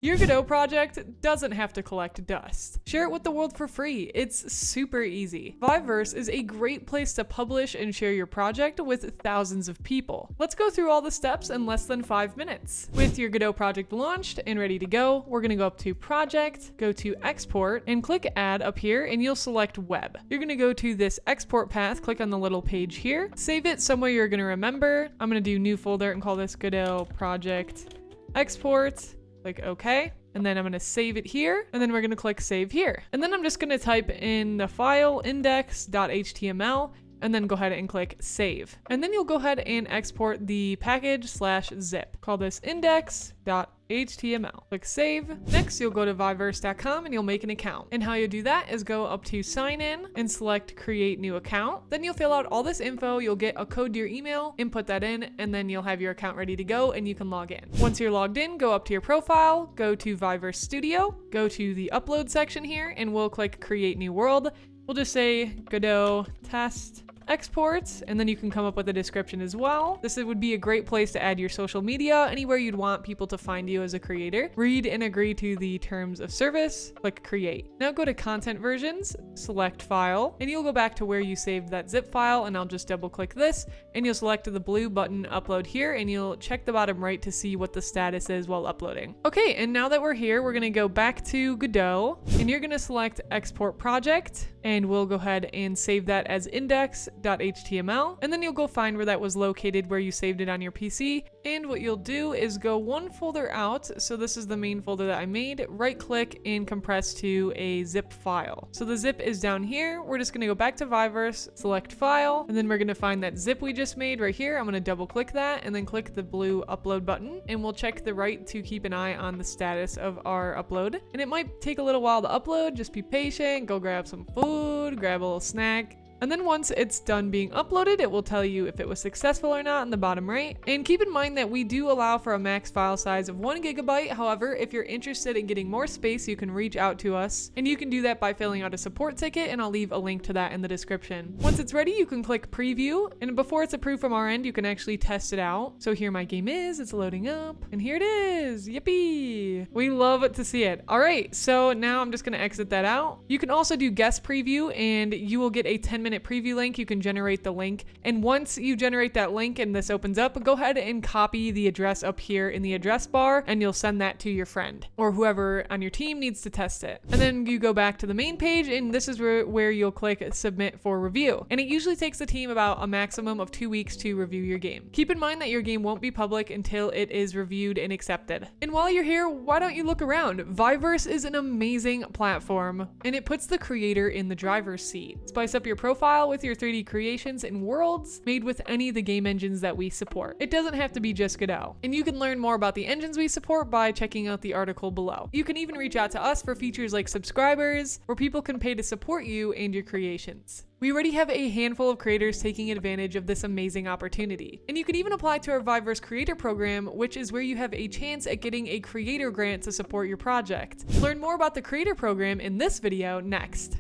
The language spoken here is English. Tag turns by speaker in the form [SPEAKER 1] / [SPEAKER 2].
[SPEAKER 1] Your Godot project doesn't have to collect dust. Share it with the world for free. It's super easy. VIVERSE is a great place to publish and share your project with thousands of people. Let's go through all the steps in less than 5 minutes. With your Godot project launched and ready to go, we're gonna go up to Project, go to Export, and click Add up here, and you'll select Web. You're gonna go to this export path, click on the little page here, save it somewhere you're gonna remember. I'm gonna do new folder and call this Godot Project Export. Click OK, and then I'm going to save it here, and then we're going to click Save Here. And then I'm just going to type in the file index.html, and then go ahead and click Save. And then you'll go ahead and export the package/zip. Call this index.html. Click Save. Next, you'll go to viverse.com and you'll make an account. And how you do that is go up to Sign In and select Create New Account. Then you'll fill out all this info. You'll get a code to your email, input that in, and then you'll have your account ready to go and you can log in. Once you're logged in, go up to your profile, go to VIVERSE Studio, go to the Upload section here, and we'll click Create New World. We'll just say Godot Test Exports, and then you can come up with a description as well. This would be a great place to add your social media, anywhere you'd want people to find you as a creator. Read and agree to the terms of service, click Create. Now go to Content Versions, select File, and you'll go back to where you saved that zip file, and I'll just double click this, and you'll select the blue button Upload here, and you'll check the bottom right to see what the status is while uploading. Okay, and now that we're here, we're gonna go back to Godot, and you're gonna select Export Project, and we'll go ahead and save that as index.html, and then you'll go find where that was located, where you saved it on your PC. And what you'll do is go one folder out. So this is the main folder that I made. Right click and compress to a zip file. So the zip is down here. We're just gonna go back to VIVERSE, select File, and then we're gonna find that zip we just made right here. I'm gonna double click that and then click the blue Upload button, and we'll check the right to keep an eye on the status of our upload. And it might take a little while to upload. Just be patient, go grab some food, grab a little snack. And then once it's done being uploaded, it will tell you if it was successful or not in the bottom right. And keep in mind that we do allow for a max file size of 1 GB. However, if you're interested in getting more space, you can reach out to us. And you can do that by filling out a support ticket, and I'll leave a link to that in the description. Once it's ready, you can click Preview. And before it's approved from our end, you can actually test it out. So here my game is, it's loading up. And here it is, yippee! We love to see it. All right, so now I'm just gonna exit that out. You can also do guest preview, and you will get a 10-minute preview link. You can generate the link, and once you generate that link and this opens up, go ahead and copy the address up here in the address bar, and you'll send that to your friend or whoever on your team needs to test it. And then you go back to the main page, and this is where you'll click Submit for review. And it usually takes the team about a maximum of 2 weeks to review your game. Keep in mind that your game won't be public until it is reviewed and accepted. And while you're here, why don't you look around? VIVERSE is an amazing platform, and it puts the creator in the driver's seat. Spice up your profile with your 3D creations and worlds made with any of the game engines that we support. It doesn't have to be just Godot. And you can learn more about the engines we support by checking out the article below. You can even reach out to us for features like subscribers, where people can pay to support you and your creations. We already have a handful of creators taking advantage of this amazing opportunity. And you can even apply to our VIVERSE Creator Program, which is where you have a chance at getting a creator grant to support your project. Learn more about the Creator Program in this video next.